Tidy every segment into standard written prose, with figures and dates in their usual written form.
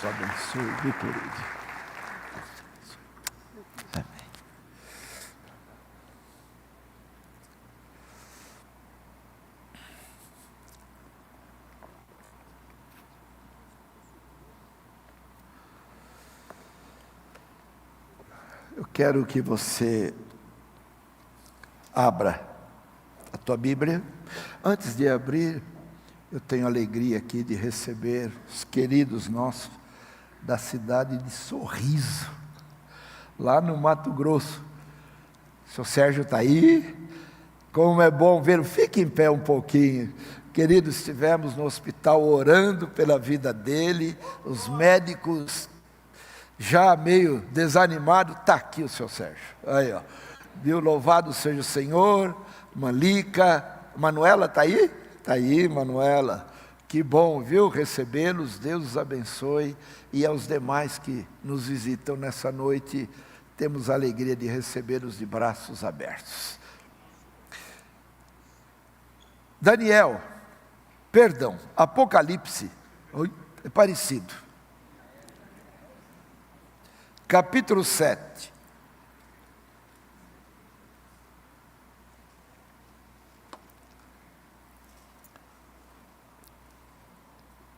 Deus abençoe, viu, querido? Amém. Eu quero que você abra a tua Bíblia. Antes de abrir, eu tenho a alegria aqui de receber os queridos nossos da cidade de Sorriso, lá no Mato Grosso. O seu Sérgio está aí, como é bom vê-lo. Fique em pé um pouquinho. Queridos, estivemos no hospital orando pela vida dele, os médicos já meio desanimados. Está aqui o seu Sérgio, aí ó, viu, louvado seja o Senhor. Malica, Manuela está aí? Está aí, Manuela, que bom, viu, recebê-los, Deus os abençoe. E aos demais que nos visitam nessa noite, temos a alegria de recebê-los de braços abertos. Apocalipse, é parecido. Capítulo 7.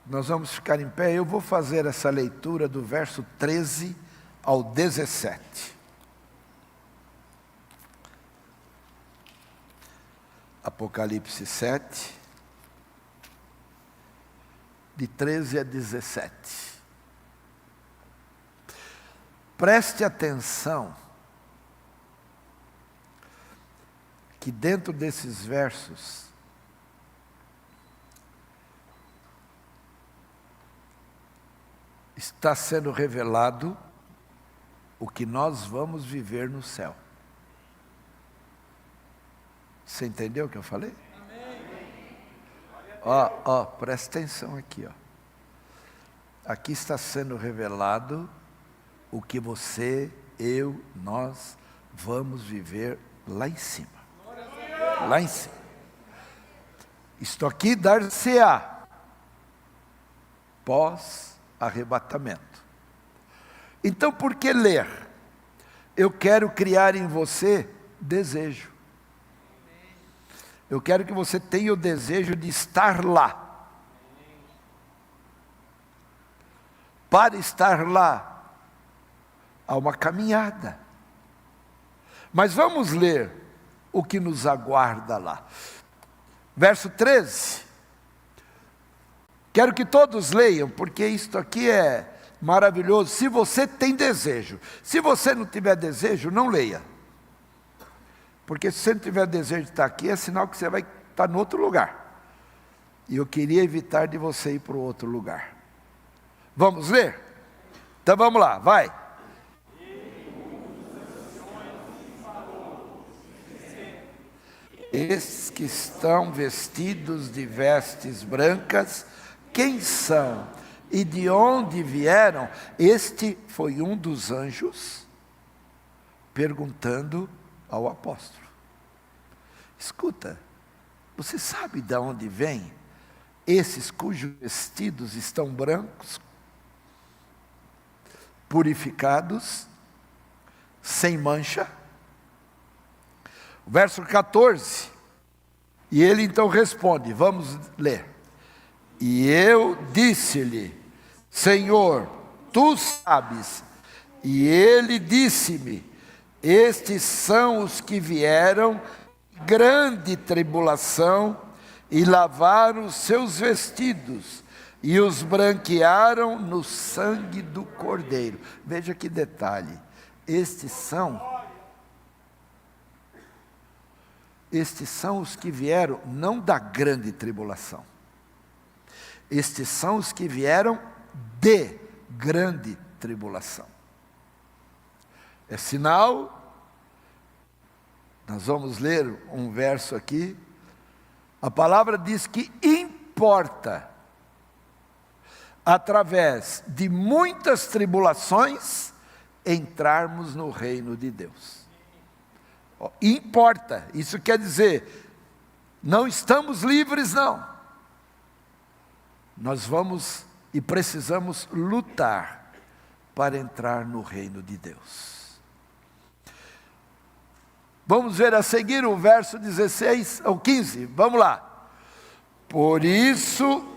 Nós vamos ficar em pé. Eu vou fazer essa leitura do verso 13 ao 17. Apocalipse 7, de 13 a 17. Preste atenção que dentro desses versos está sendo revelado o que nós vamos viver no céu. Você entendeu o que eu falei? Ó, presta atenção aqui, ó. Aqui está sendo revelado o que você, eu, nós vamos viver lá em cima. Lá em cima. Isto aqui dar-se-á pós-arrebatamento. Então, por que ler? Eu quero criar em você desejo. Eu quero que você tenha o desejo de estar lá. Para estar lá, há uma caminhada. Mas vamos ler o que nos aguarda lá. Verso 13. Quero que todos leiam, porque isto aqui é maravilhoso. Se você tem desejo. Se você não tiver desejo, não leia. Porque se você não tiver desejo de estar aqui, é sinal que você vai estar em outro lugar. E eu queria evitar de você ir para o outro lugar. Vamos ler? Então vamos lá, vai. Estes que estão vestidos de vestes brancas, quem são e de onde vieram? Este foi um dos anjos perguntando ao apóstolo. Escuta, você sabe de onde vêm esses cujos vestidos estão brancos, purificados, sem mancha? Verso 14, e ele então responde, vamos ler. E eu disse-lhe, Senhor, tu sabes. E ele disse-me, estes são os que vieram grande tribulação e lavaram os seus vestidos e os branquearam no sangue do Cordeiro. Veja que detalhe, estes são os que vieram não da grande tribulação. Estes são os que vieram de grande tribulação. É sinal, nós vamos ler um verso aqui, a palavra diz que importa, através de muitas tribulações, entrarmos no reino de Deus. Importa, isso quer dizer, não estamos livres não. Nós vamos E precisamos lutar para entrar no reino de Deus. Vamos ver a seguir o verso 16 ao 15. Vamos lá. Por isso,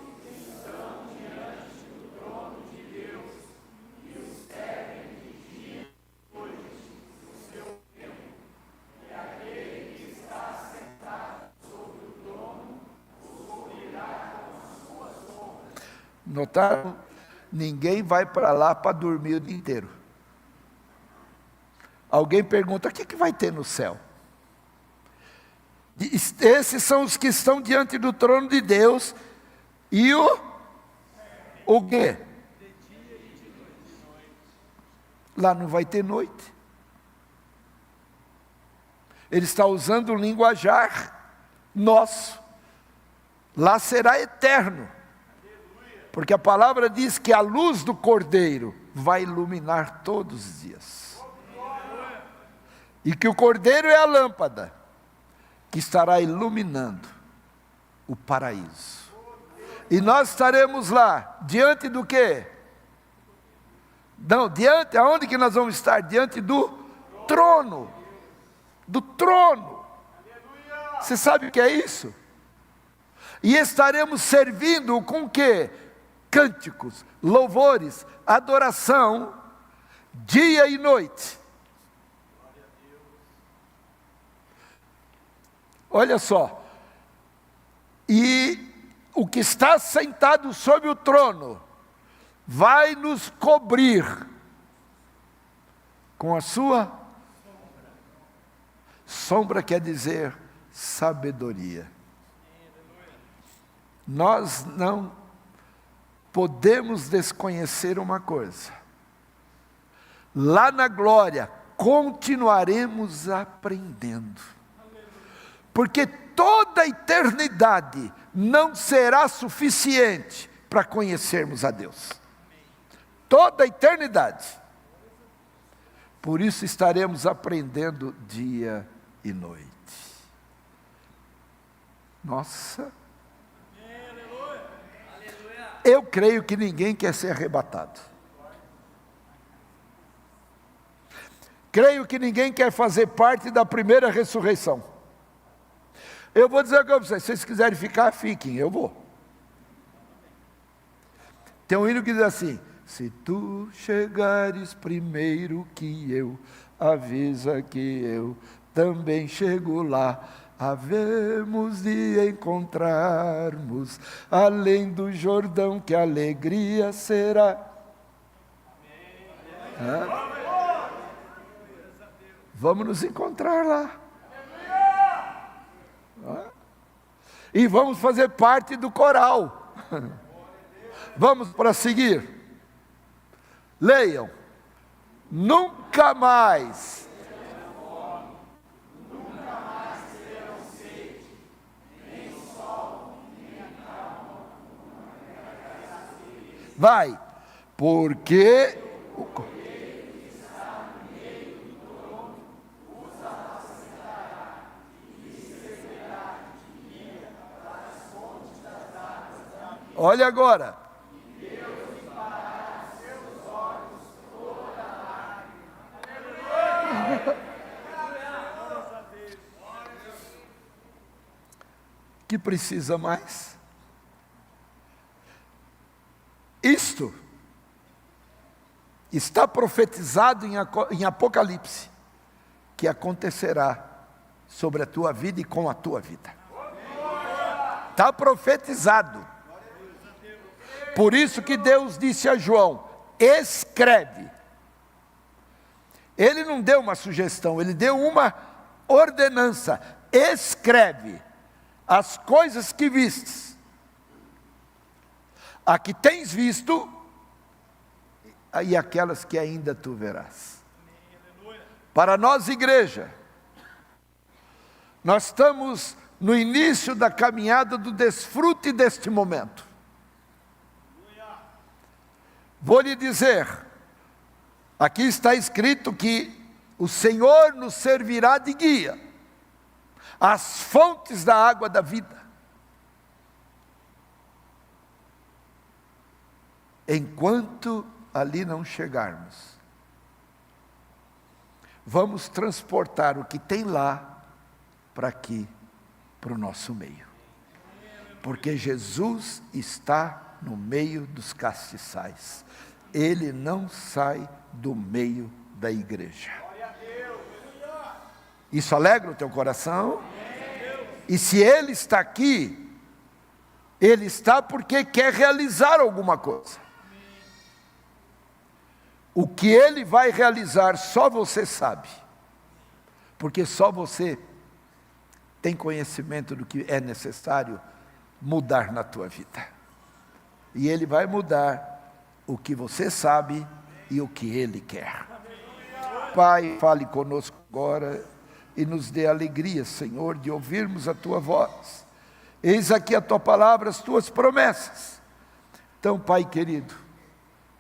notaram? Ninguém vai para lá para dormir o dia inteiro. Alguém pergunta: o que vai ter no céu? Esses são os que estão diante do trono de Deus. E o quê? Lá não vai ter noite. Ele está usando o linguajar nosso. Lá será eterno. Porque a palavra diz que a luz do Cordeiro vai iluminar todos os dias. E que o Cordeiro é a lâmpada que estará iluminando o paraíso. E nós estaremos lá, diante do quê? Não, diante, aonde que nós vamos estar? Diante do trono. Do trono. Você sabe o que é isso? E estaremos servindo com o quê? Cânticos, louvores, adoração, dia e noite. Olha só. E o que está sentado sobre o trono vai nos cobrir com a sua sombra, quer dizer sabedoria. Nós não podemos desconhecer uma coisa: lá na glória continuaremos aprendendo, porque toda a eternidade não será suficiente para conhecermos a Deus. Toda a eternidade. Por isso estaremos aprendendo dia e noite. Nossa! Eu creio que ninguém quer ser arrebatado. Creio que ninguém quer fazer parte da primeira ressurreição. Eu vou dizer para vocês: se vocês quiserem ficar, fiquem, eu vou. Tem um hino que diz assim: se tu chegares primeiro que eu, avisa que eu também chego lá. Havemos de encontrarmos além do Jordão, que alegria será. Vamos nos encontrar lá. E vamos fazer parte do coral. Vamos para seguir. Leiam. Nunca mais. Vai, porque olha agora. Que precisa mais? Isto está profetizado em Apocalipse, que acontecerá sobre a tua vida e com a tua vida. Está profetizado. Por isso que Deus disse a João: escreve. Ele não deu uma sugestão, ele deu uma ordenança. Escreve as coisas que vistes, a que tens visto e aquelas que ainda tu verás. Para nós, igreja, nós estamos no início da caminhada do desfrute deste momento. Vou lhe dizer, aqui está escrito que o Senhor nos servirá de guia às fontes da água da vida. enquanto ali não chegarmos, vamos transportar o que tem lá para aqui, para o nosso meio. Porque Jesus está no meio dos castiçais. Ele não sai do meio da igreja. Isso alegra o teu coração? E se Ele está aqui, Ele está porque quer realizar alguma coisa. O que Ele vai realizar só você sabe. Porque só você tem conhecimento do que é necessário mudar na tua vida. E Ele vai mudar o que você sabe e o que Ele quer. Pai, fale conosco agora e nos dê alegria, Senhor, de ouvirmos a Tua voz. Eis aqui a Tua palavra, as Tuas promessas. Então, Pai querido,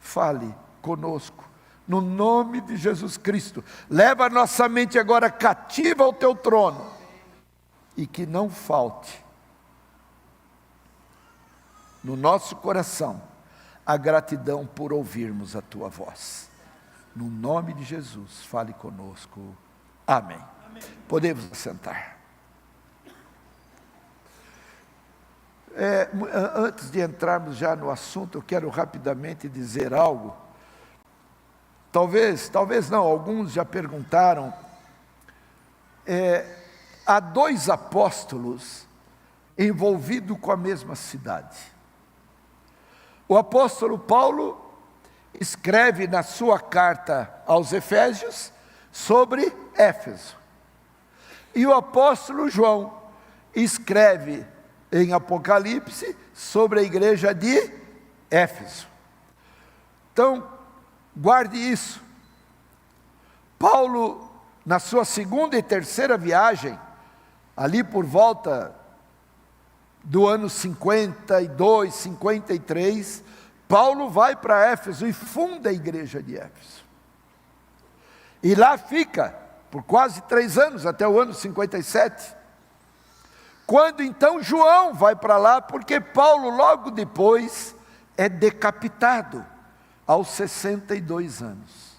fale conosco, no nome de Jesus Cristo. Leva a nossa mente agora cativa ao Teu trono, e que não falte no nosso coração a gratidão por ouvirmos a Tua voz. No nome de Jesus, fale conosco. Amém. Podemos assentar. Antes de entrarmos já no assunto, eu quero rapidamente dizer algo. Talvez não, alguns já perguntaram. Há dois apóstolos envolvidos com a mesma cidade. O apóstolo Paulo escreve na sua carta aos Efésios sobre Éfeso. E o apóstolo João escreve em Apocalipse sobre a igreja de Éfeso. Então, guarde isso. Paulo, na sua segunda e terceira viagem, ali por volta do ano 52, 53, Paulo vai para Éfeso e funda a igreja de Éfeso. E lá fica por quase 3 anos, até o ano 57. Quando então João vai para lá, porque Paulo logo depois é decapitado, aos 62 anos.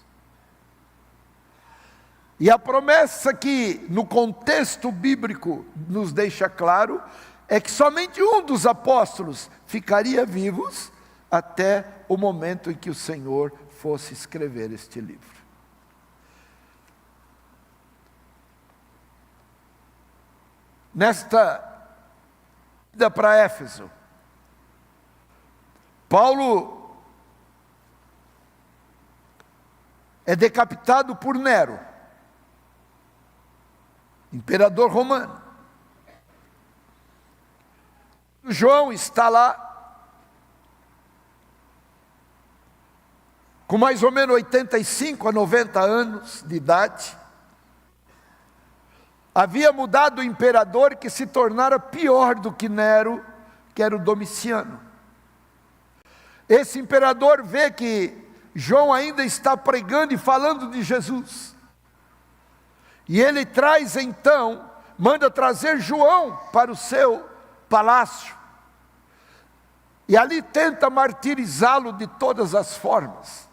E a promessa que no contexto bíblico nos deixa claro, é que somente um dos apóstolos ficaria vivos até o momento em que o Senhor fosse escrever este livro. Nesta ida para Éfeso, Paulo é decapitado por Nero, imperador romano. João está lá, com mais ou menos 85 a 90 anos de idade. Havia mudado o imperador que se tornara pior do que Nero, que era o Domiciano. Esse imperador vê que João ainda está pregando e falando de Jesus. E ele traz então, manda trazer João para o seu palácio. E ali tenta martirizá-lo de todas as formas.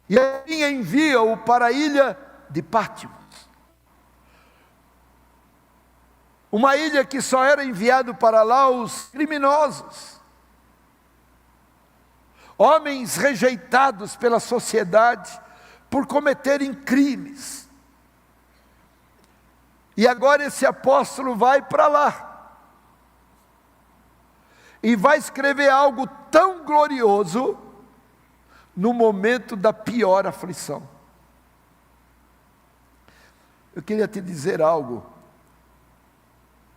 E assim envia-o para a ilha de Pátimos. Uma ilha que só era enviado para lá os criminosos. Homens rejeitados pela sociedade por cometerem crimes. E agora esse apóstolo vai para lá. E vai escrever algo tão glorioso no momento da pior aflição. Eu queria te dizer algo.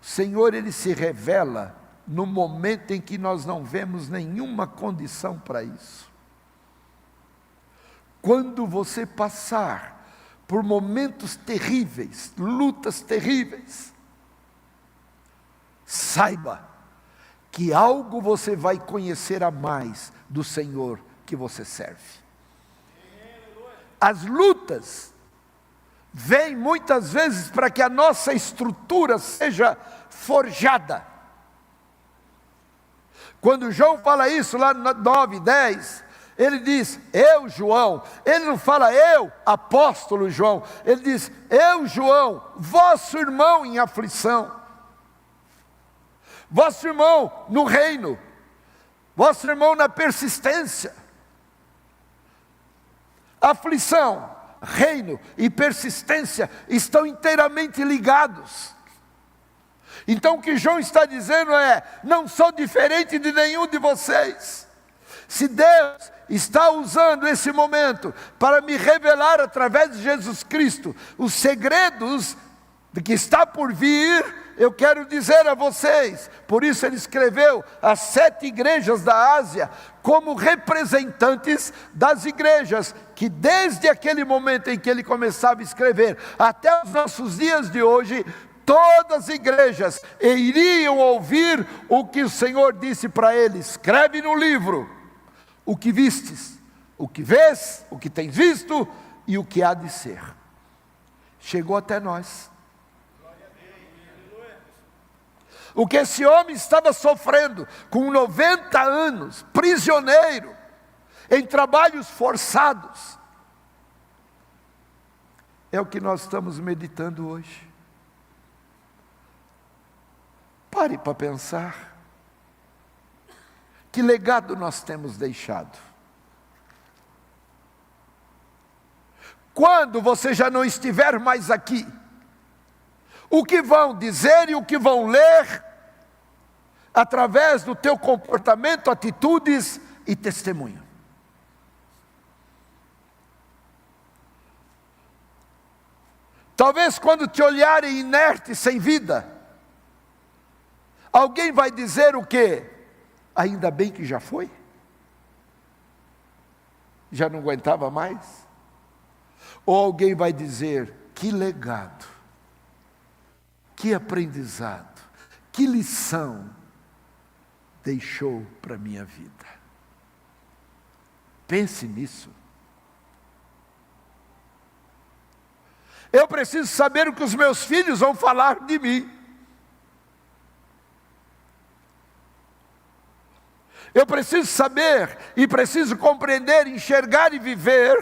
O Senhor, Ele se revela no momento em que nós não vemos nenhuma condição para isso. Quando você passar por momentos terríveis, lutas terríveis, saiba que algo você vai conhecer a mais do Senhor que você serve. As lutas vêm muitas vezes para que a nossa estrutura seja forjada. Quando João fala isso lá no 9, 10, ele diz, eu, João. Ele não fala eu, apóstolo João. Ele diz, eu, João, vosso irmão em aflição. Vosso irmão no reino. Vosso irmão na persistência. Aflição, reino e persistência estão inteiramente ligados. Então o que João está dizendo é, não sou diferente de nenhum de vocês. Se Deus está usando esse momento para me revelar através de Jesus Cristo os segredos de que está por vir, eu quero dizer a vocês, por isso ele escreveu as 7 igrejas da Ásia como representantes das igrejas que desde aquele momento em que ele começava a escrever até os nossos dias de hoje, todas as igrejas iriam ouvir o que o Senhor disse para eles: escreve no livro o que vistes, o que vês, o que tens visto e o que há de ser. Chegou até nós. O que esse homem estava sofrendo com 90 anos, prisioneiro, em trabalhos forçados, é o que nós estamos meditando hoje. Pare para pensar. Que legado nós temos deixado? Quando você já não estiver mais aqui, o que vão dizer e o que vão ler, através do teu comportamento, atitudes e testemunho. Talvez quando te olharem inerte, sem vida, alguém vai dizer o quê? Ainda bem que já foi. Já não aguentava mais. Ou alguém vai dizer, que legado, que aprendizado, que lição deixou para a minha vida. Pense nisso. Eu preciso saber o que os meus filhos vão falar de mim. Eu preciso saber e preciso compreender, enxergar e viver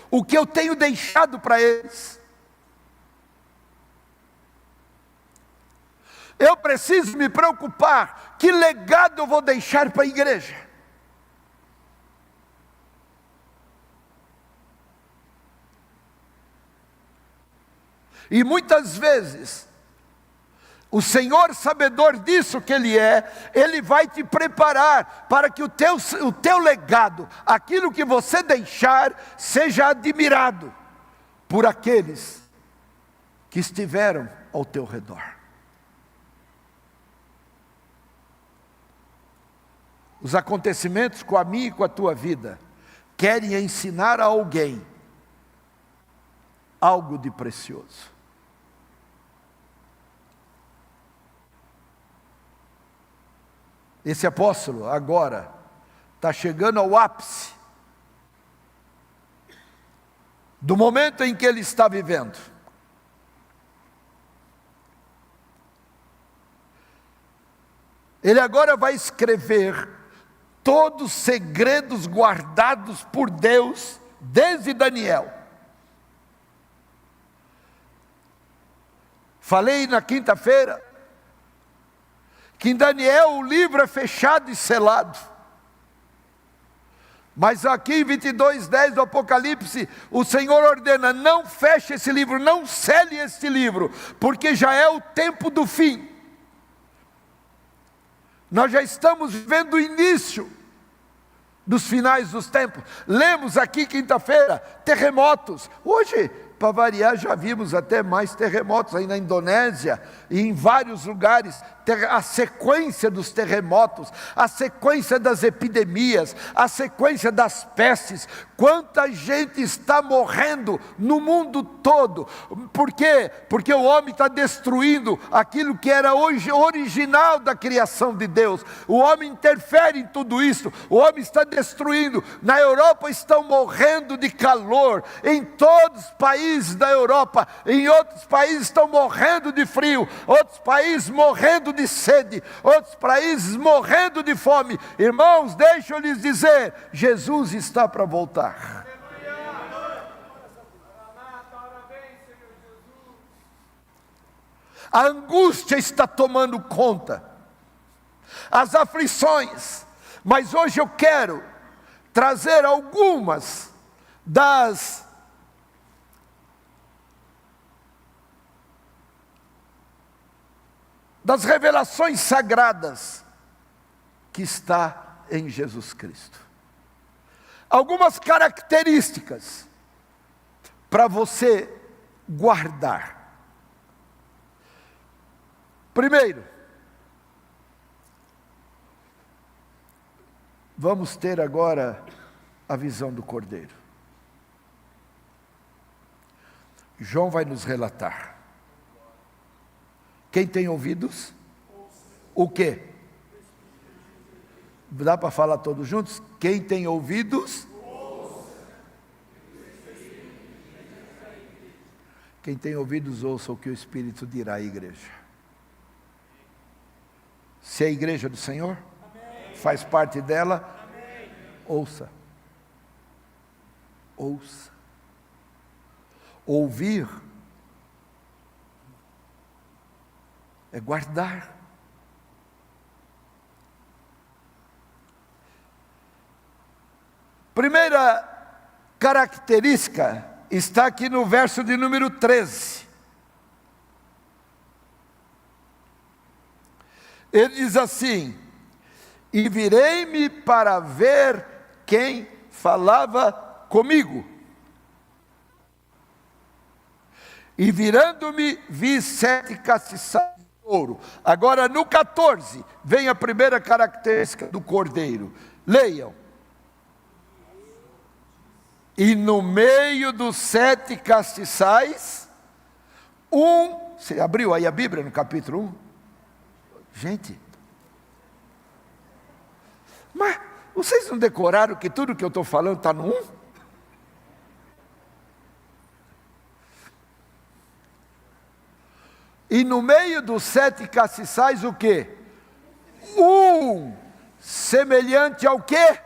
o que eu tenho deixado para eles. Eu preciso me preocupar, que legado eu vou deixar para a igreja? E muitas vezes, o Senhor, sabedor disso que Ele é, Ele vai te preparar para que o teu legado, aquilo que você deixar, seja admirado por aqueles que estiveram ao teu redor. Os acontecimentos com a minha e com a tua vida querem ensinar a alguém algo de precioso. Esse apóstolo agora está chegando ao ápice do momento em que ele está vivendo. Ele agora vai escrever todos os segredos guardados por Deus desde Daniel. Falei na quinta-feira que em Daniel o livro é fechado e selado. Mas aqui em 22:10 do Apocalipse, o Senhor ordena, não feche esse livro, não cele este livro, porque já é o tempo do fim. Nós já estamos vendo o início dos finais dos tempos. Lemos aqui quinta-feira, terremotos. Hoje, para variar, já vimos até mais terremotos aí na Indonésia e em vários lugares. A sequência dos terremotos, a sequência das epidemias, a sequência das pestes. Quanta gente está morrendo no mundo todo. Por quê? Porque o homem está destruindo aquilo que era hoje original da criação de Deus. O homem interfere em tudo isso. O homem está destruindo. Na Europa estão morrendo de calor. Em todos os países da Europa. Em outros países estão morrendo de frio. Outros países morrendo de sede, outros países morrendo de fome. Irmãos, deixa eu lhes dizer, Jesus está para voltar. A angústia está tomando conta, as aflições, mas hoje eu quero trazer algumas das revelações sagradas que está em Jesus Cristo. Algumas características para você guardar. Primeiro, vamos ter agora a visão do Cordeiro. João vai nos relatar. Quem tem ouvidos? O quê? Dá para falar todos juntos? Quem tem ouvidos? Quem tem ouvidos, ouça o que o Espírito dirá à igreja. Se é a igreja do Senhor, amém, faz parte dela, amém, ouça. Ouça. Ouvir é guardar. Primeira característica está aqui no verso de número 13. Ele diz assim: e virei-me para ver quem falava comigo. E virando-me, vi 7 castiçais de ouro. Agora no 14, vem a primeira característica do Cordeiro. Leiam. E no meio dos 7 castiçais, você abriu aí a Bíblia no capítulo 1? Gente, mas vocês não decoraram que tudo que eu estou falando está no 1? E no meio dos 7 castiçais o quê? Semelhante ao quê?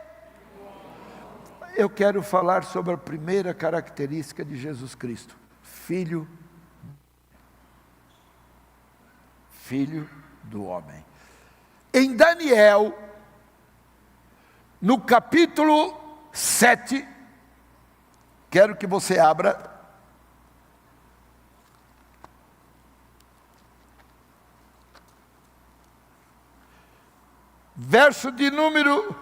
Eu quero falar sobre a primeira característica de Jesus Cristo. Filho do homem. Em Daniel, no capítulo 7, quero que você abra. Verso de número,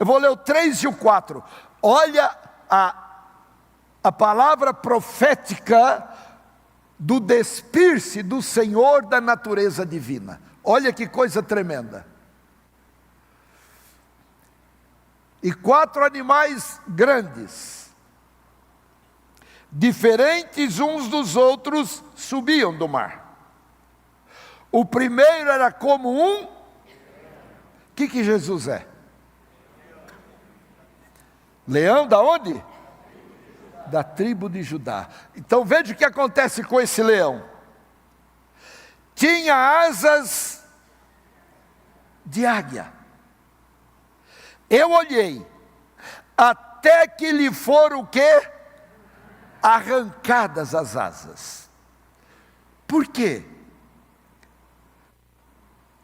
eu vou ler o 3 e o 4. Olha a palavra profética do despir-se do Senhor da natureza divina. Olha que coisa tremenda. E 4 animais grandes, diferentes uns dos outros, subiam do mar. O primeiro era como o que Jesus é? Leão da onde? Da tribo de Judá. Então veja o que acontece com esse leão. Tinha asas de águia. Eu olhei, até que lhe foram o quê? Arrancadas as asas. Por quê?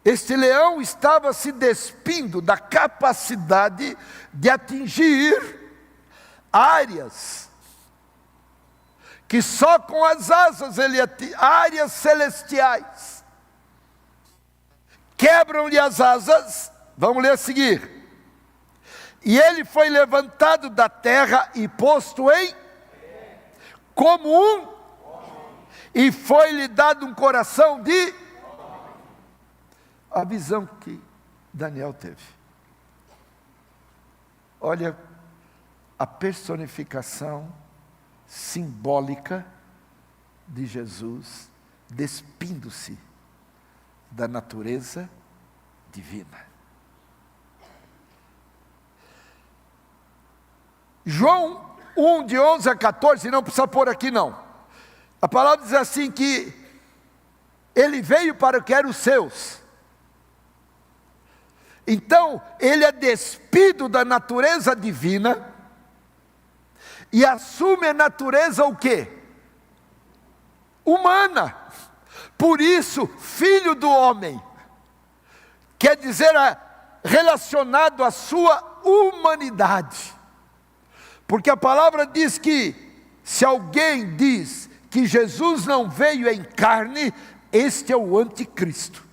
Este leão estava se despindo da capacidade de atingir áreas que só com as asas ele atinge, áreas celestiais. Quebram-lhe as asas, vamos ler a seguir. E ele foi levantado da terra e posto em como e foi-lhe dado um coração de a visão que Daniel teve. Olha a personificação simbólica de Jesus despindo-se da natureza divina. João 1, de 11 a 14, não precisa pôr aqui não. A palavra diz assim que Ele veio para o que eram os seus. Então, ele é despido da natureza divina e assume a natureza o quê? Humana. Por isso, filho do homem, quer dizer, relacionado à sua humanidade. Porque a palavra diz que, se alguém diz que Jesus não veio em carne, este é o anticristo.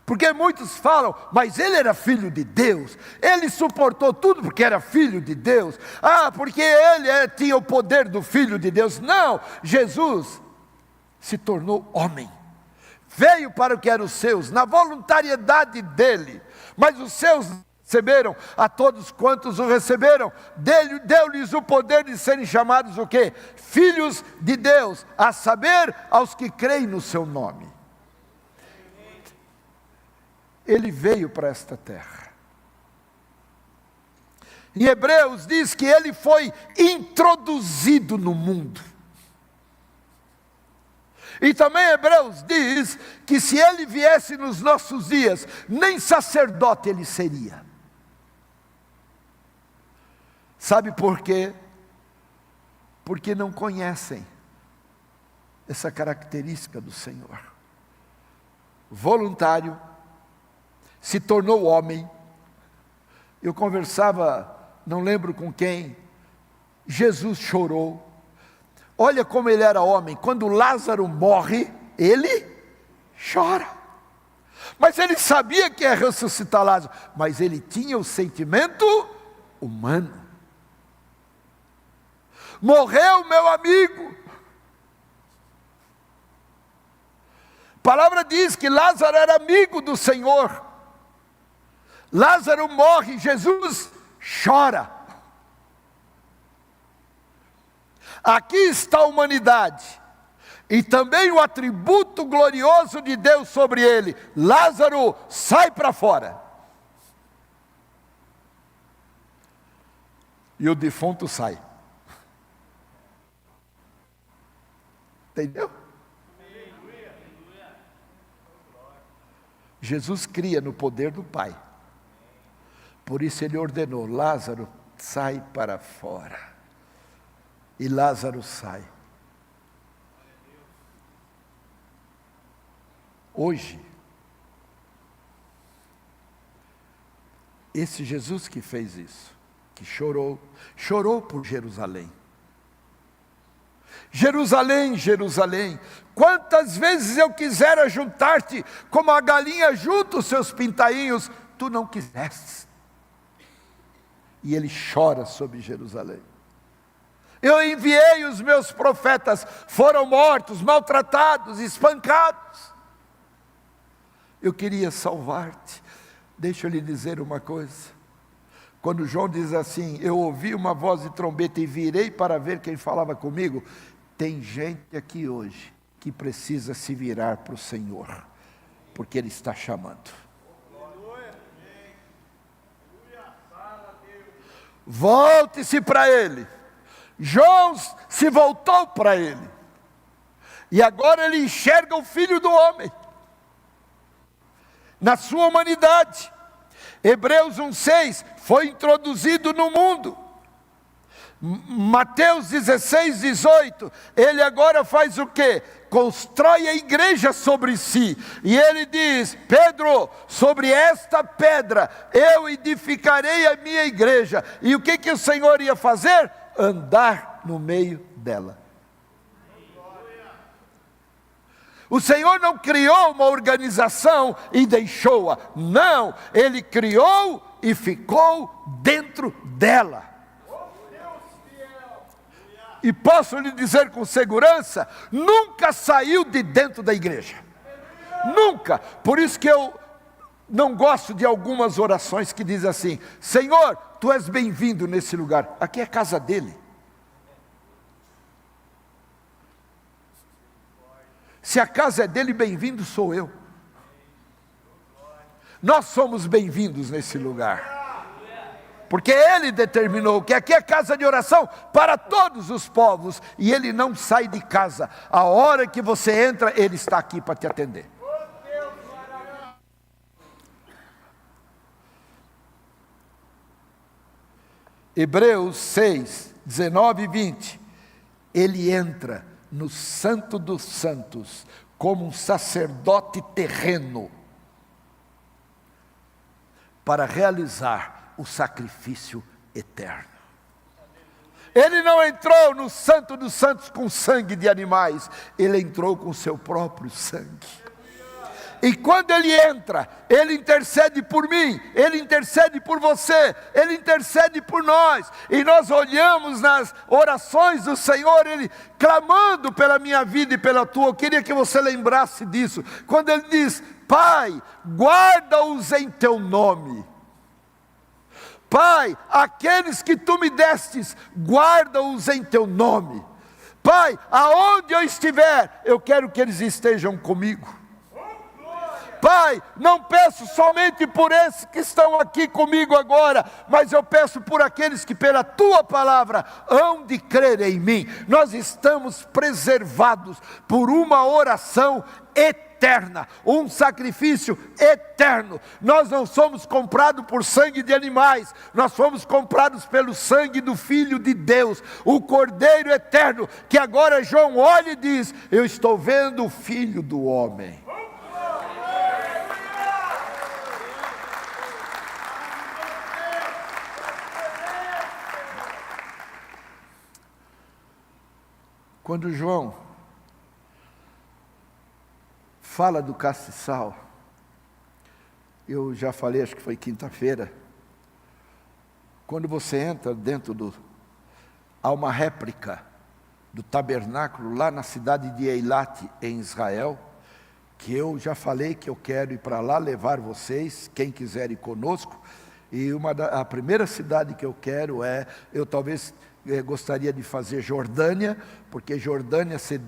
Porque muitos falam, mas ele era filho de Deus, ele suportou tudo porque era filho de Deus, porque ele tinha o poder do filho de Deus. Não, Jesus se tornou homem, veio para o que eram os seus, na voluntariedade dele, mas os seus receberam, a todos quantos o receberam, deu-lhes o poder de serem chamados o quê? Filhos de Deus, a saber, aos que creem no seu nome. Ele veio para esta terra. Em Hebreus diz que ele foi introduzido no mundo. E também Hebreus diz que se ele viesse nos nossos dias, nem sacerdote ele seria. Sabe por quê? Porque não conhecem essa característica do Senhor. Voluntário, se tornou homem. Eu conversava, não lembro com quem, Jesus chorou. Olha como ele era homem. Quando Lázaro morre, ele chora. Mas ele sabia que ia ressuscitar Lázaro, mas ele tinha o sentimento humano. Morreu meu amigo. A palavra diz que Lázaro era amigo do Senhor. Lázaro morre, Jesus chora. Aqui está a humanidade, e também o atributo glorioso de Deus sobre ele. Lázaro, sai para fora. E o defunto sai. Entendeu? Jesus cria no poder do Pai. Por isso ele ordenou, Lázaro, sai para fora. E Lázaro sai. Hoje, esse Jesus que fez isso, que chorou por Jerusalém. Jerusalém, Jerusalém, quantas vezes eu quisera juntar-te, como a galinha junta os seus pintainhos, tu não quiseste. E ele chora sobre Jerusalém. Eu enviei os meus profetas, foram mortos, maltratados, espancados. Eu queria salvar-te. Deixa eu lhe dizer uma coisa. Quando João diz assim, eu ouvi uma voz de trombeta e virei para ver quem falava comigo, tem gente aqui hoje que precisa se virar para o Senhor, porque Ele está chamando. Volte-se para Ele. João se voltou para Ele, e agora ele enxerga o Filho do Homem, na sua humanidade. Hebreus 1,6, foi introduzido no mundo. Mateus 16,18, ele agora faz o quê? Constrói a igreja sobre si, e ele diz, Pedro, sobre esta pedra, eu edificarei a minha igreja. E o que o Senhor ia fazer? Andar no meio dela. O Senhor não criou uma organização e deixou-a. Não, Ele criou e ficou dentro dela. E posso lhe dizer com segurança, nunca saiu de dentro da igreja. Nunca. Por isso que eu não gosto de algumas orações que dizem assim, Senhor, Tu és bem-vindo nesse lugar. Aqui é a casa dEle. Se a casa é dEle, bem-vindo sou eu. Nós somos bem-vindos nesse lugar. porque Ele determinou que aqui é casa de oração para todos os povos, e Ele não sai de casa. A hora que você entra, Ele está aqui para te atender. Hebreus 6, 19 e 20, Ele entra no Santo dos Santos, como um sacerdote terreno, para realizar o sacrifício eterno. Ele não entrou no Santo dos Santos com sangue de animais, Ele entrou com seu próprio sangue. E quando Ele entra, Ele intercede por mim, Ele intercede por você, Ele intercede por nós. E nós olhamos nas orações do Senhor, Ele clamando pela minha vida e pela tua. Eu queria que você lembrasse disso. Quando Ele diz: Pai, guarda-os em teu nome. Pai, aqueles que tu me destes, guarda-os em teu nome. Pai, aonde eu estiver, eu quero que eles estejam comigo. Pai, não peço somente por esses que estão aqui comigo agora, mas eu peço por aqueles que pela Tua palavra hão de crer em mim. Nós estamos preservados por uma oração eterna, um sacrifício eterno. Nós não somos comprados por sangue de animais, nós fomos comprados pelo sangue do Filho de Deus, o Cordeiro eterno, que agora João olha e diz: eu estou vendo o Filho do homem. Quando João fala do castiçal, eu já falei, acho que foi quinta-feira, quando você entra há uma réplica do tabernáculo lá na cidade de Eilat, em Israel, que eu já falei que eu quero ir para lá levar vocês, quem quiser ir conosco, e a primeira cidade que eu quero eu talvez gostaria de fazer Jordânia, porque Jordânia se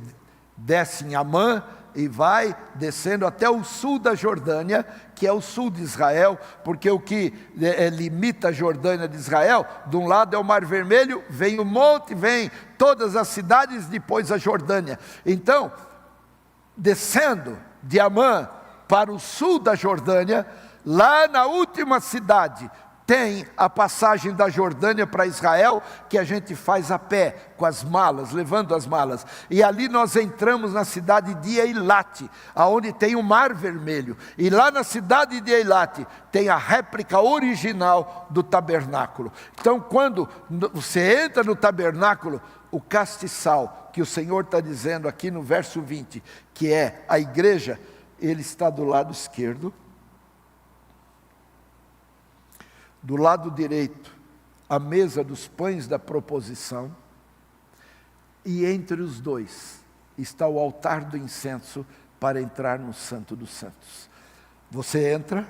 desce em Amã e vai descendo até o sul da Jordânia, que é o sul de Israel, porque o que limita a Jordânia de Israel, de um lado é o Mar Vermelho, vem o monte, vem todas as cidades, depois a Jordânia. Então, descendo de Amã para o sul da Jordânia, lá na última cidade, tem a passagem da Jordânia para Israel, que a gente faz a pé, com as malas, levando as malas. E ali nós entramos na cidade de Eilat, aonde tem o Mar Vermelho. E lá na cidade de Eilat tem a réplica original do tabernáculo. Então, quando você entra no tabernáculo, o castiçal, que o Senhor está dizendo aqui no verso 20, que é a igreja, ele está do lado esquerdo. Do lado direito, a mesa dos pães da proposição, e entre os dois está o altar do incenso para entrar no Santo dos Santos. Você entra,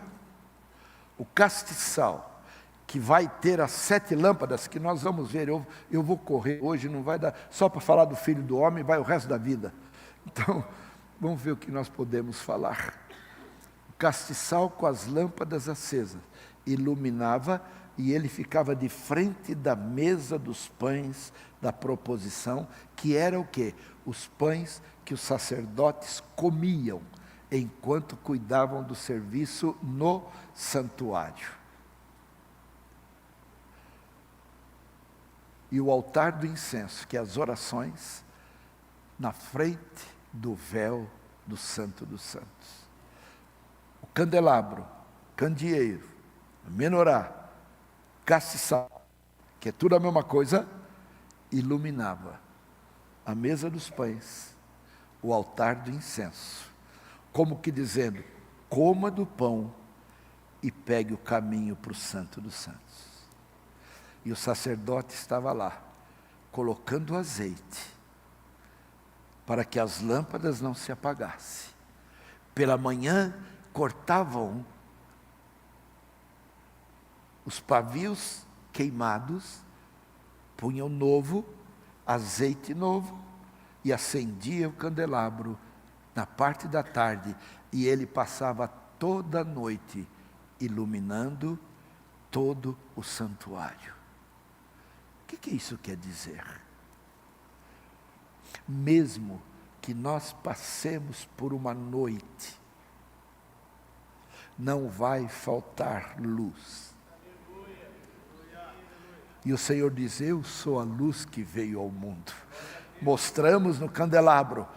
o castiçal, que vai ter as 7 lâmpadas, que nós vamos ver, eu vou correr hoje, não vai dar, só para falar do Filho do Homem, vai o resto da vida. Então, vamos ver o que nós podemos falar. O castiçal com as lâmpadas acesas, iluminava, e ele ficava de frente da mesa dos pães da proposição, que era o quê? Os pães que os sacerdotes comiam, enquanto cuidavam do serviço no santuário. E o altar do incenso, que é as orações, na frente do véu do Santo dos Santos. O candelabro, candeeiro, menorá, castiçal, que é tudo a mesma coisa, iluminava a mesa dos pães, o altar do incenso, como que dizendo: coma do pão e pegue o caminho para o Santo dos Santos. E o sacerdote estava lá, colocando azeite, para que as lâmpadas não se apagassem. Pela manhã, cortavam os pavios queimados, punham novo, azeite novo, e acendia o candelabro na parte da tarde, e ele passava toda a noite iluminando todo o santuário. O que isso quer dizer? Mesmo que nós passemos por uma noite, não vai faltar luz. E o Senhor diz: eu sou a luz que veio ao mundo. Mostramos no candelabro,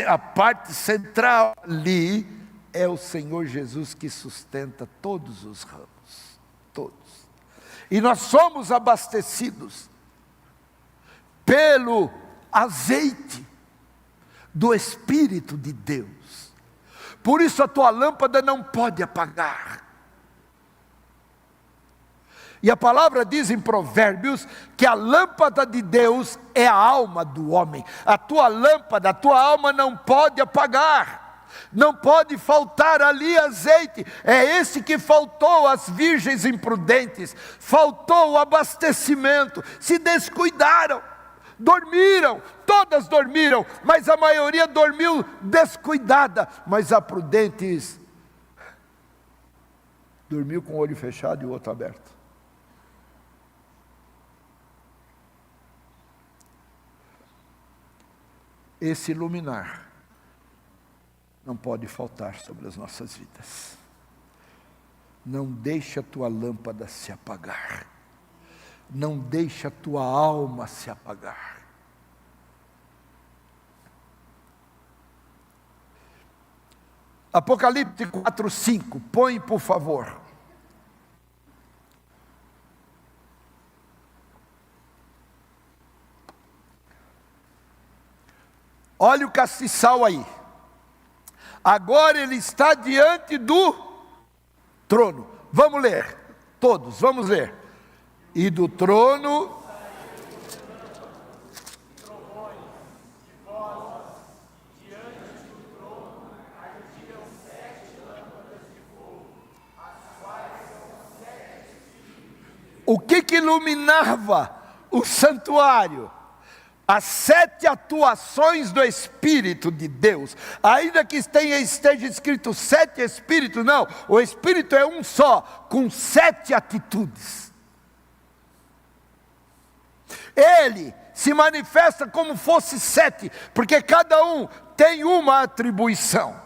a parte central ali é o Senhor Jesus que sustenta todos os ramos, todos. E nós somos abastecidos pelo azeite do Espírito de Deus. Por isso a tua lâmpada não pode apagar. E a palavra diz em Provérbios que a lâmpada de Deus é a alma do homem. A tua lâmpada, a tua alma não pode apagar. Não pode faltar ali azeite. É esse que faltou às virgens imprudentes. Faltou o abastecimento. Se descuidaram. Dormiram, todas dormiram, mas a maioria dormiu descuidada. Mas a prudentes dormiu com o olho fechado e o outro aberto. Esse iluminar não pode faltar sobre as nossas vidas. Não deixe a tua lâmpada se apagar. Não deixe a tua alma se apagar. Apocalipse 4:5, põe por favor. Olha o castiçal aí. Agora ele está diante do trono. Vamos ler, todos, vamos ler. E do trono o que iluminava o santuário? As 7 atuações do Espírito de Deus. Ainda que esteja escrito 7 Espíritos, não. O Espírito é um só, com 7 atitudes. Ele se manifesta como fosse 7, porque cada um tem uma atribuição.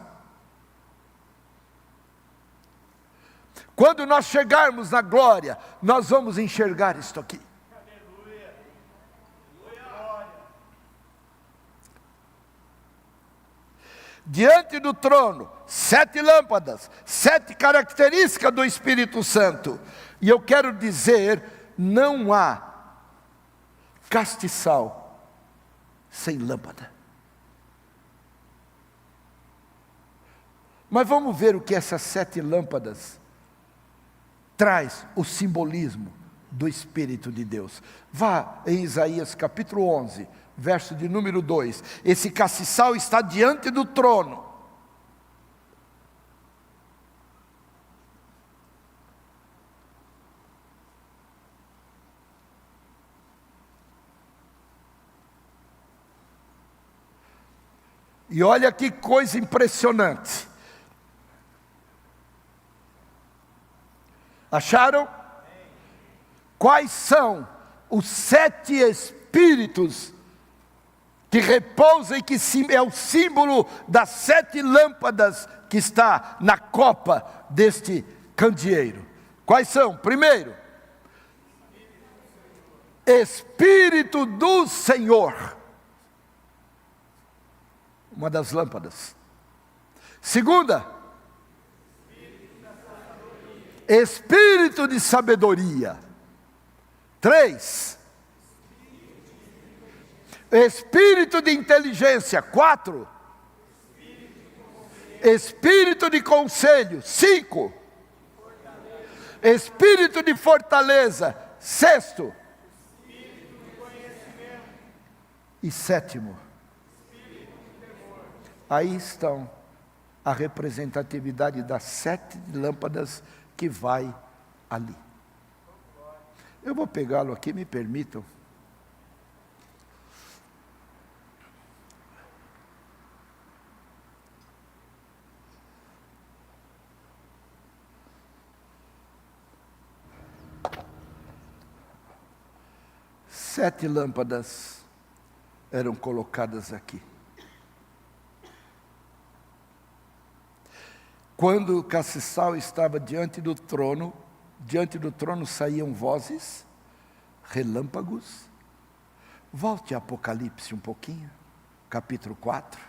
Quando nós chegarmos na glória, nós vamos enxergar isto aqui. Diante do trono, 7 lâmpadas, 7 características do Espírito Santo. E eu quero dizer, não há castiçal sem lâmpada. Mas vamos ver o que essas 7 lâmpadas traz o simbolismo do Espírito de Deus. Vá em Isaías capítulo 11, verso de número 2. Esse castiçal está diante do trono. E olha que coisa impressionante. Acharam? Quais são os 7 espíritos que repousam e que é o símbolo das 7 lâmpadas que está na copa deste candeeiro? Quais são? Primeiro, Espírito do Senhor. Uma das lâmpadas. Segunda, Espírito de sabedoria. 3, Espírito de inteligência. 4, Espírito de conselho. 5, Espírito de fortaleza. 6, e 7, aí estão a representatividade das 7 lâmpadas que vai ali. Eu vou pegá-lo aqui, me permitam. 7 lâmpadas eram colocadas aqui. Quando o castiçal estava diante do trono saíam vozes, relâmpagos. Volte a Apocalipse um pouquinho, capítulo 4.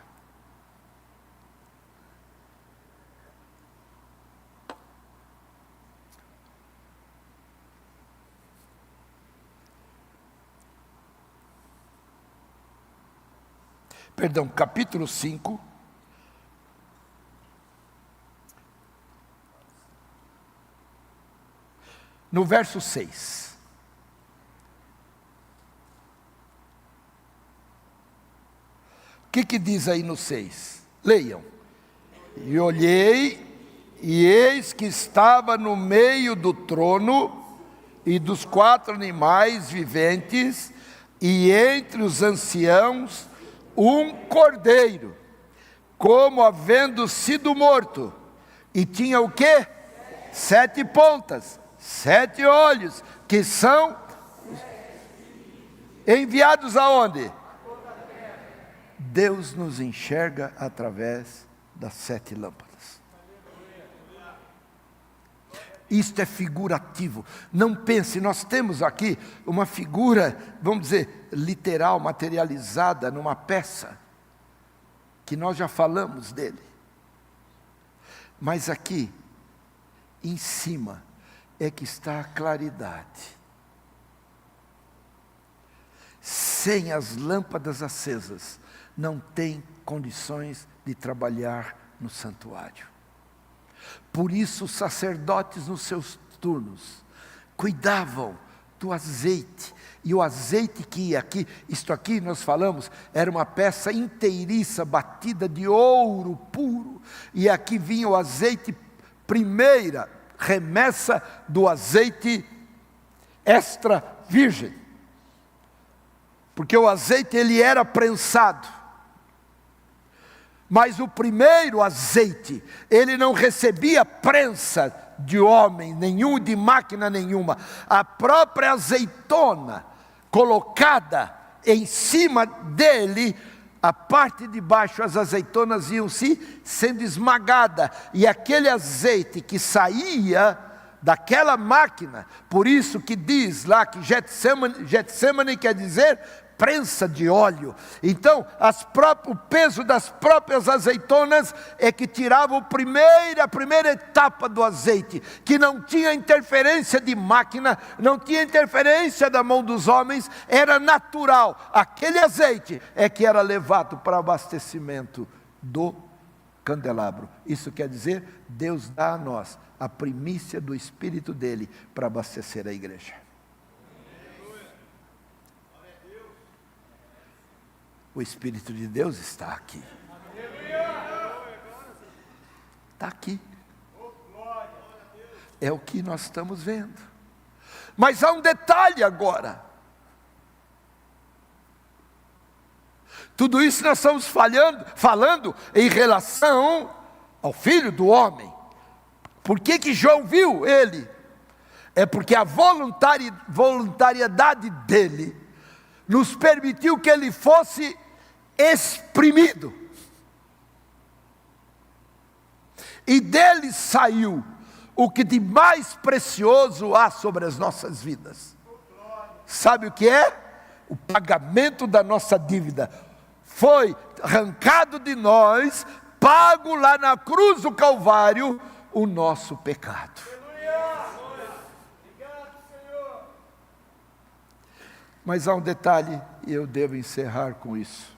Perdão, capítulo 5. No verso 6. O que diz aí no 6? Leiam. E olhei, e eis que estava no meio do trono e dos 4 animais viventes, e entre os anciãos, um cordeiro, como havendo sido morto, e tinha o quê? 7 pontas, 7 olhos, que são enviados aonde? Deus nos enxerga através das 7 lâmpadas. Isto é figurativo. Não pense, nós temos aqui uma figura, vamos dizer, literal, materializada numa peça, que nós já falamos dele. Mas aqui, em cima, é que está a claridade. Sem as lâmpadas acesas, não tem condições de trabalhar no santuário. Por isso os sacerdotes nos seus turnos cuidavam do azeite. E o azeite que ia aqui, isto aqui nós falamos, era uma peça inteiriça batida de ouro puro. E aqui vinha o azeite, primeira remessa do azeite extra virgem. Porque o azeite ele era prensado. Mas o primeiro azeite, ele não recebia prensa de homem nenhum, de máquina nenhuma. A própria azeitona colocada em cima dele, a parte de baixo, as azeitonas iam se sendo esmagada. E aquele azeite que saía daquela máquina, por isso que diz lá que Getsemane quer dizer prensa de óleo. Então, o peso das próprias azeitonas é que tirava a primeira etapa do azeite, que não tinha interferência de máquina, não tinha interferência da mão dos homens, era natural. Aquele azeite é que era levado para abastecimento do candelabro. Isso quer dizer, Deus dá a nós a primícia do Espírito dele para abastecer a igreja. O Espírito de Deus está aqui. Está aqui. É o que nós estamos vendo. Mas há um detalhe agora. Tudo isso nós estamos falando em relação ao Filho do Homem. Por que João viu ele? É porque a voluntariedade dele nos permitiu que ele fosse exprimido. E dele saiu o que de mais precioso há sobre as nossas vidas. Sabe o que é? O pagamento da nossa dívida. Foi arrancado de nós, pago lá na cruz do Calvário, o nosso pecado. Mas há um detalhe, e eu devo encerrar com isso.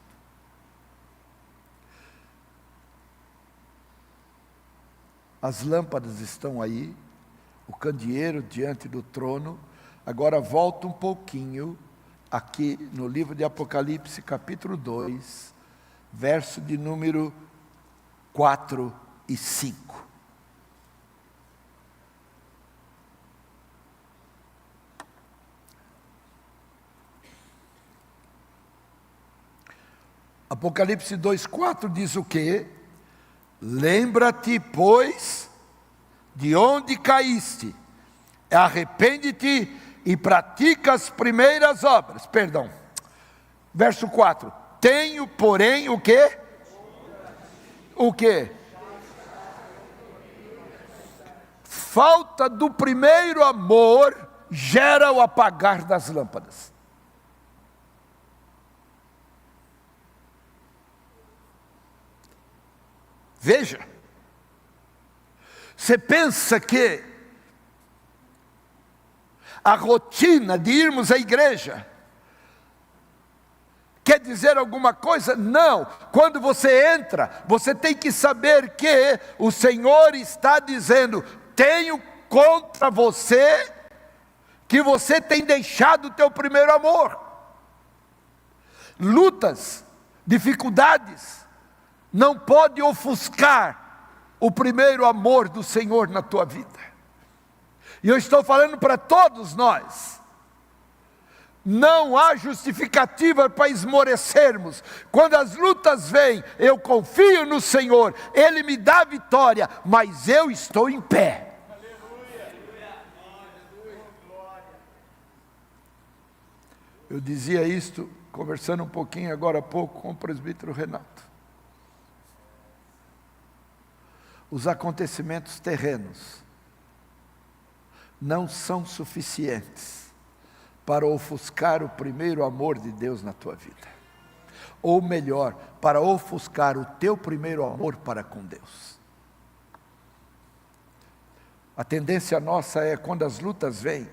As lâmpadas estão aí, o candeeiro diante do trono. Agora volta um pouquinho, aqui no livro de Apocalipse, capítulo 2, verso de número 4 e 5. Apocalipse 2,4 diz o quê? Lembra-te, pois, de onde caíste, arrepende-te e pratica as primeiras obras. Verso 4. Tenho, porém, o quê? O quê? Falta do primeiro amor gera o apagar das lâmpadas. Veja, você pensa que a rotina de irmos à igreja quer dizer alguma coisa? Não. Quando você entra, você tem que saber que o Senhor está dizendo: tenho contra você que você tem deixado o teu primeiro amor. Lutas, dificuldades, não pode ofuscar o primeiro amor do Senhor na tua vida. E eu estou falando para todos nós. Não há justificativa para esmorecermos. Quando as lutas vêm, eu confio no Senhor, Ele me dá vitória, mas eu estou em pé. Eu dizia isto, conversando um pouquinho agora há pouco com o presbítero Renato. Os acontecimentos terrenos não são suficientes para ofuscar o primeiro amor de Deus na tua vida. Ou melhor, para ofuscar o teu primeiro amor para com Deus. A tendência nossa é, quando as lutas vêm,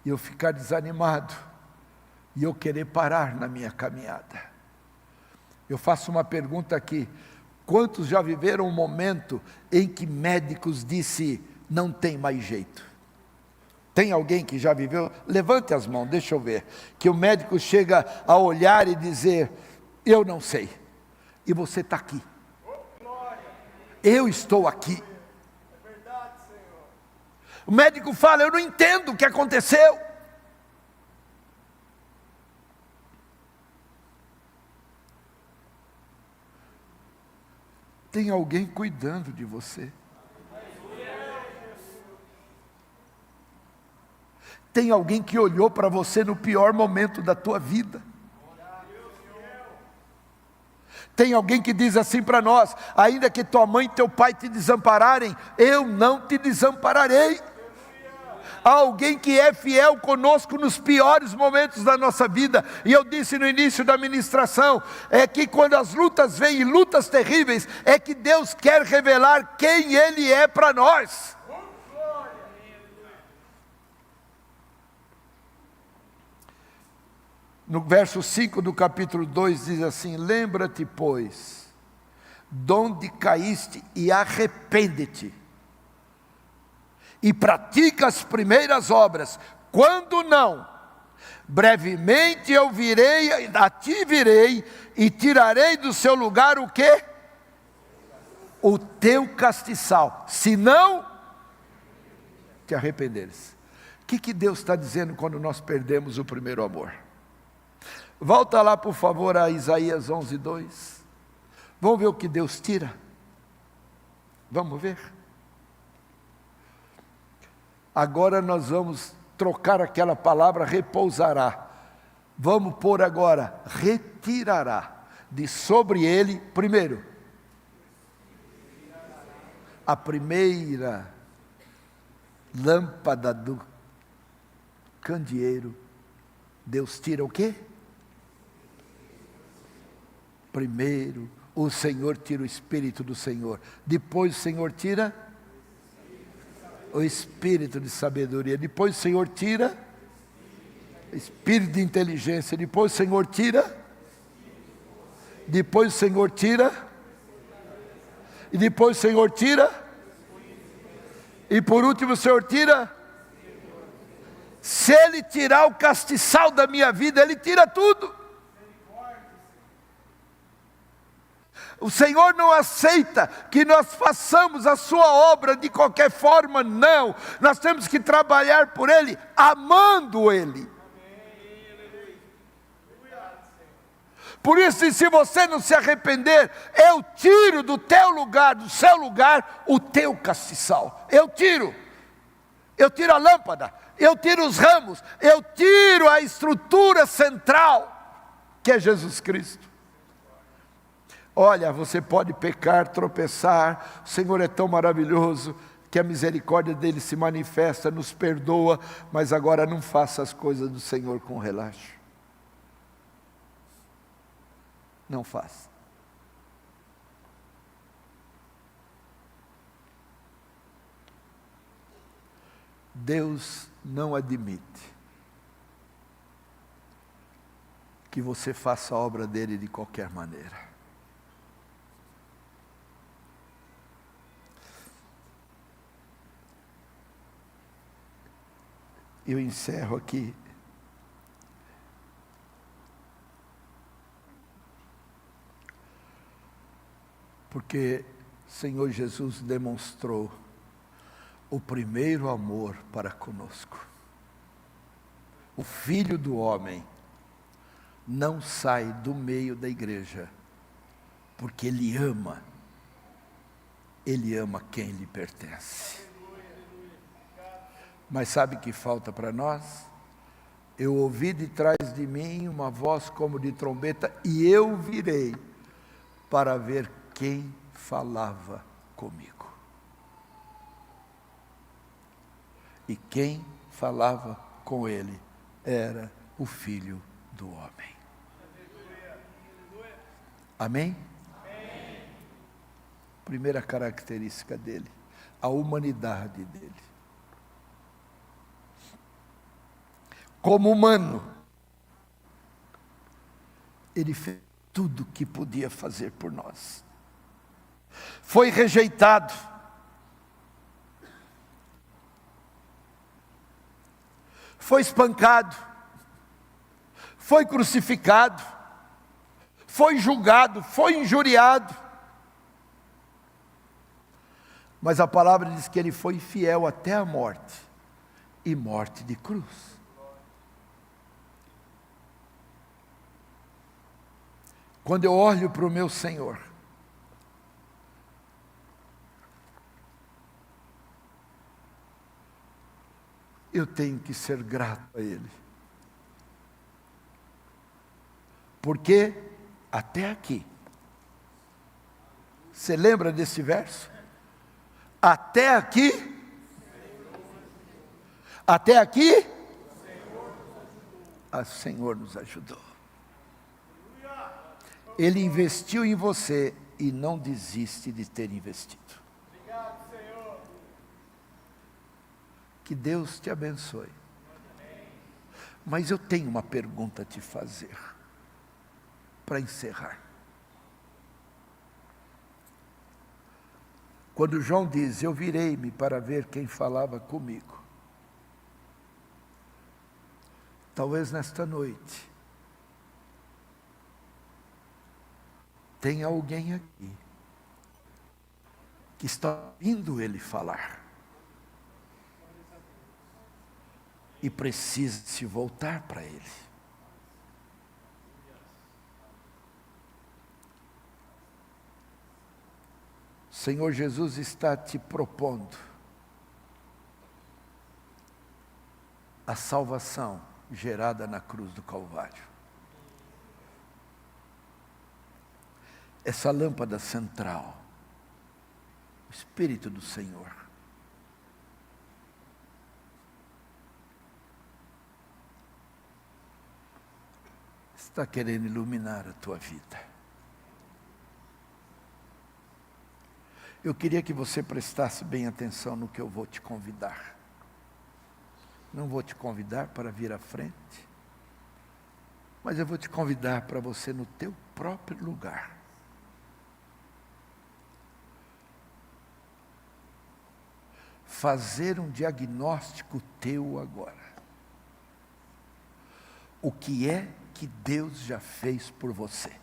eu ficar desanimado e eu querer parar na minha caminhada. Eu faço uma pergunta aqui: quantos já viveram um momento em que médicos disse, não tem mais jeito? Tem alguém que já viveu? Levante as mãos, deixa eu ver. Que o médico chega a olhar e dizer, eu não sei. E você está aqui. Eu estou aqui. O médico fala, eu não entendo o que aconteceu. Tem alguém cuidando de você. Tem alguém que olhou para você no pior momento da tua vida. Tem alguém que diz assim para nós, ainda que tua mãe e teu pai te desampararem, eu não te desampararei. Há alguém que é fiel conosco nos piores momentos da nossa vida. E eu disse no início da ministração, é que quando as lutas vêm, e lutas terríveis, é que Deus quer revelar quem Ele é para nós. No verso 5 do capítulo 2 diz assim, lembra-te, pois, donde caíste e arrepende-te. E pratica as primeiras obras. Quando não, brevemente eu virei, a ti virei e tirarei do seu lugar o quê? O teu castiçal. Se não te arrependeres. O que Deus está dizendo quando nós perdemos o primeiro amor? Volta lá, por favor, a Isaías 11:2. Vamos ver o que Deus tira. Vamos ver. Agora nós vamos trocar aquela palavra repousará. Vamos pôr agora retirará. De sobre ele, primeiro, a primeira lâmpada do candeeiro. Deus tira o quê? Primeiro, o Senhor tira o Espírito do Senhor. Depois o Senhor tira o Espírito de sabedoria. Depois o Senhor tira o Espírito de inteligência. Depois o Senhor tira. Depois o Senhor tira. E depois o Senhor tira. E por último o Senhor tira. Se Ele tirar o castiçal da minha vida, Ele tira tudo. O Senhor não aceita que nós façamos a sua obra de qualquer forma, não. Nós temos que trabalhar por Ele, amando Ele. Por isso, se você não se arrepender, eu tiro do teu lugar, do seu lugar, o teu castiçal. Eu tiro a lâmpada, eu tiro os ramos, eu tiro a estrutura central, que é Jesus Cristo. Olha, você pode pecar, tropeçar, o Senhor é tão maravilhoso, que a misericórdia dele se manifesta, nos perdoa, mas agora não faça as coisas do Senhor com relaxo. Não faça. Deus não admite que você faça a obra dele de qualquer maneira. Eu encerro aqui. Porque o Senhor Jesus demonstrou o primeiro amor para conosco. O Filho do Homem não sai do meio da igreja, porque Ele ama quem lhe pertence. Mas sabe o que falta para nós? Eu ouvi de trás de mim uma voz como de trombeta, e eu virei para ver quem falava comigo. E quem falava com ele era o Filho do Homem. Amém? Primeira característica dele, a humanidade dele. Como humano, ele fez tudo o que podia fazer por nós. Foi rejeitado. Foi espancado. Foi crucificado. Foi julgado. Foi injuriado. Mas a palavra diz que ele foi fiel até a morte. E morte de cruz. Quando eu olho para o meu Senhor, eu tenho que ser grato a Ele. Porque até aqui, você lembra desse verso? Até aqui, o Senhor nos ajudou. Ele investiu em você e não desiste de ter investido. Obrigado, Senhor. Que Deus te abençoe. Mas eu tenho uma pergunta a te fazer, para encerrar. Quando João diz, eu virei-me para ver quem falava comigo. Talvez nesta noite, tem alguém aqui que está ouvindo ele falar e precisa se voltar para ele. O Senhor Jesus está te propondo a salvação gerada na cruz do Calvário. Essa lâmpada central, o Espírito do Senhor, está querendo iluminar a tua vida. Eu queria que você prestasse bem atenção no que eu vou te convidar. Não vou te convidar para vir à frente, mas eu vou te convidar para você no teu próprio lugar. Fazer um diagnóstico teu agora. O que é que Deus já fez por você?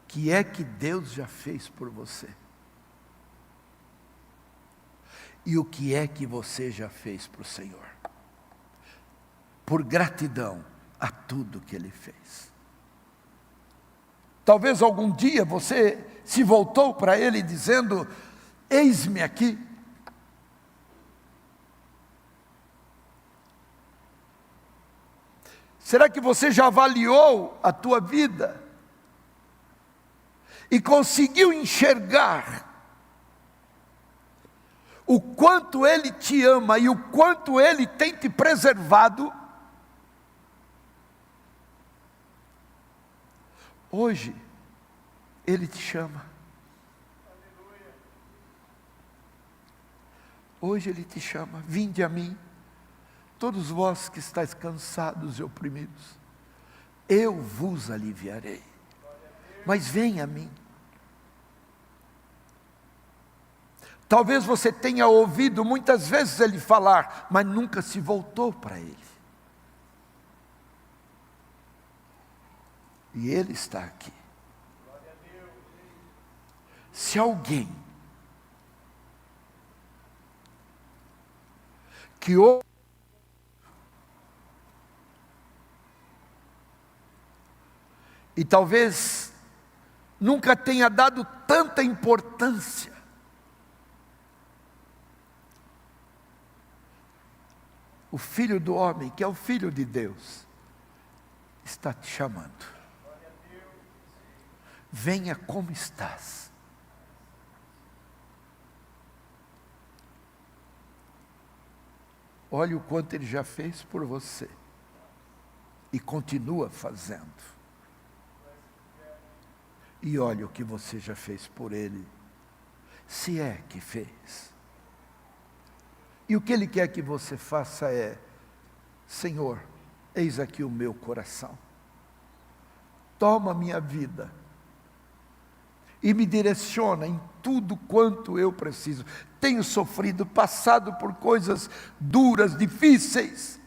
O que é que Deus já fez por você? E o que é que você já fez para o Senhor? Por gratidão a tudo que Ele fez. Talvez algum dia você se voltou para Ele dizendo: eis-me aqui. Será que você já avaliou a tua vida e conseguiu enxergar o quanto Ele te ama e o quanto Ele tem te preservado? Hoje, Ele te chama. Hoje Ele te chama: vinde a mim, todos vós que estáis cansados e oprimidos, eu vos aliviarei. Mas venha a mim. Talvez você tenha ouvido muitas vezes Ele falar, mas nunca se voltou para Ele. E Ele está aqui. Se alguém que ouve e talvez nunca tenha dado tanta importância o Filho do homem, que é o Filho de Deus, está te chamando. Venha como estás. Olha o quanto Ele já fez por você e continua fazendo. E olha o que você já fez por Ele, se é que fez. E o que Ele quer que você faça é: Senhor, eis aqui o meu coração. Toma minha vida e me direciona em tudo quanto eu preciso. Tenho sofrido, passado por coisas duras, difíceis,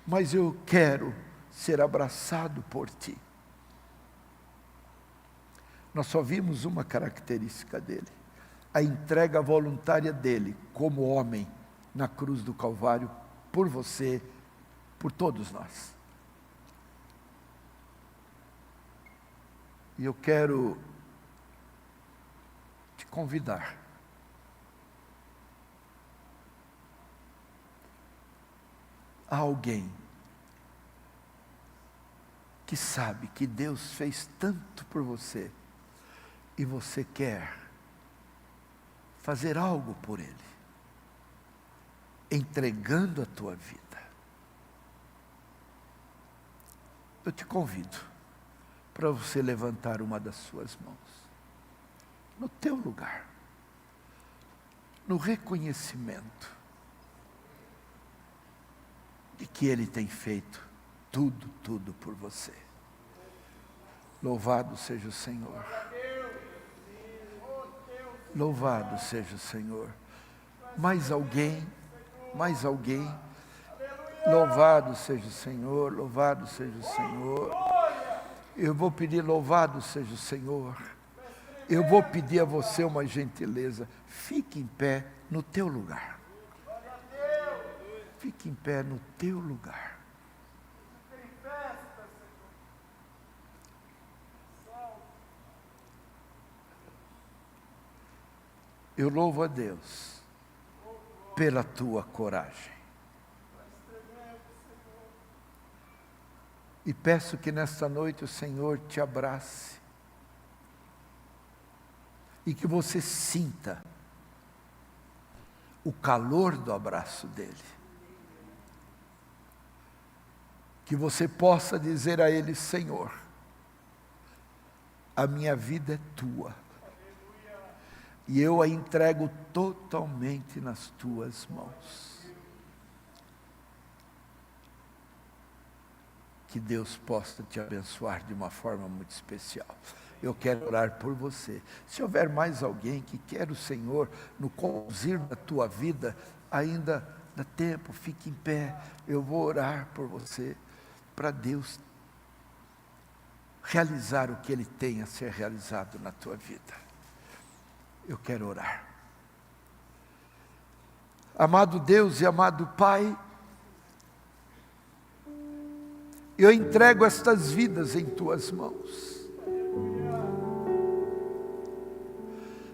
mas eu quero ser abraçado por Ti. Nós só vimos uma característica dele: a entrega voluntária dele como homem na cruz do Calvário, por você, por todos nós. E eu quero te convidar a alguém que sabe que Deus fez tanto por você e você quer fazer algo por Ele, entregando a tua vida. Eu te convido para você levantar uma das suas mãos, no teu lugar, no reconhecimento de que Ele tem feito tudo por você. Louvado seja o Senhor. Louvado seja o Senhor. Mais alguém? Mais alguém? Louvado seja o Senhor, louvado seja o Senhor. Eu vou pedir: louvado seja o Senhor. Eu vou pedir a você uma gentileza: fique em pé no teu lugar. Fique em pé no teu lugar. Eu louvo a Deus pela tua coragem. E peço que nesta noite o Senhor te abrace e que você sinta o calor do abraço dele. Que você possa dizer a Ele: Senhor, a minha vida é tua e eu a entrego totalmente nas tuas mãos. Que Deus possa te abençoar de uma forma muito especial. Eu quero orar por você. Se houver mais alguém que quer o Senhor no conduzir da tua vida, ainda dá tempo, fique em pé. Eu vou orar por você, para Deus realizar o que Ele tem a ser realizado na tua vida. Eu quero orar. Amado Deus e amado Pai, eu entrego estas vidas em tuas mãos.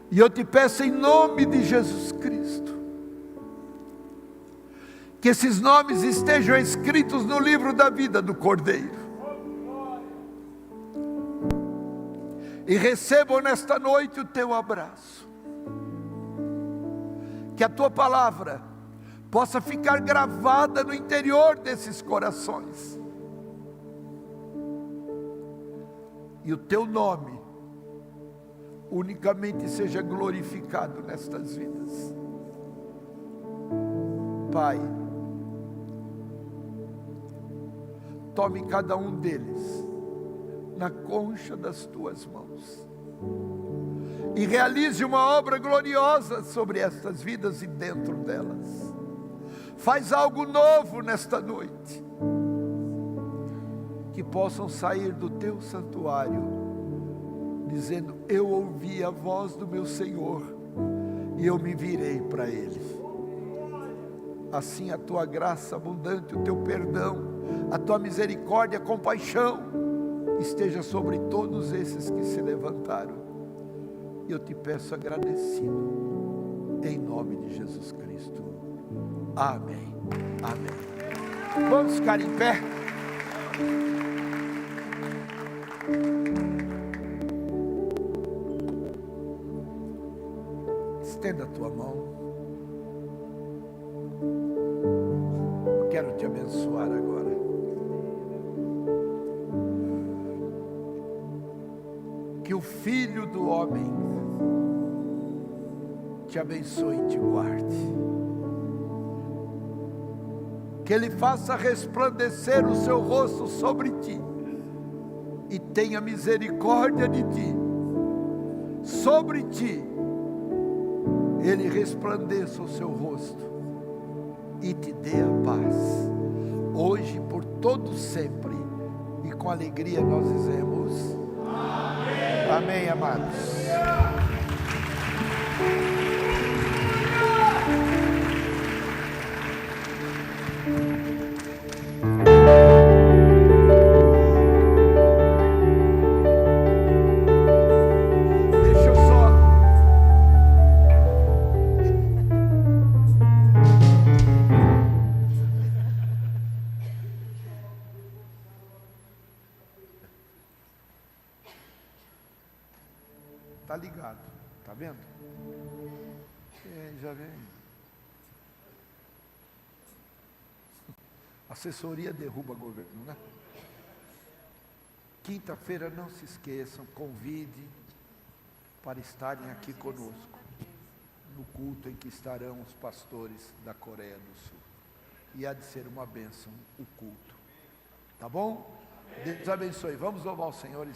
E eu te peço em nome de Jesus Cristo, que esses nomes estejam escritos no livro da vida do Cordeiro. E recebam nesta noite o teu abraço. Que a tua palavra possa ficar gravada no interior desses corações. E o teu nome unicamente seja glorificado nestas vidas. Pai, tome cada um deles na concha das tuas mãos e realize uma obra gloriosa sobre estas vidas e dentro delas. Faz algo novo nesta noite, que possam sair do teu santuário dizendo: eu ouvi a voz do meu Senhor e eu me virei para Ele. Assim a tua graça abundante, o teu perdão, a tua misericórdia, compaixão esteja sobre todos esses que se levantaram. Eu te peço agradecido, em nome de Jesus Cristo. Amém. Amém. Vamos ficar em pé. Estenda a tua mão. Eu quero te abençoar agora. Que o Filho do Homem te abençoe e te guarde. Que Ele faça resplandecer o seu rosto sobre ti e tenha misericórdia de ti. Sobre ti Ele resplandeça o seu rosto e te dê a paz, hoje, por todo sempre. E com alegria nós dizemos amém. Amém, amados. Está ligado, está vendo? Já vem. Assessoria derruba governo, né? Quinta-feira, não se esqueçam, convide para estarem aqui conosco, no culto em que estarão os pastores da Coreia do Sul. E há de ser uma bênção o culto. Tá bom? Deus abençoe. Vamos louvar o Senhor e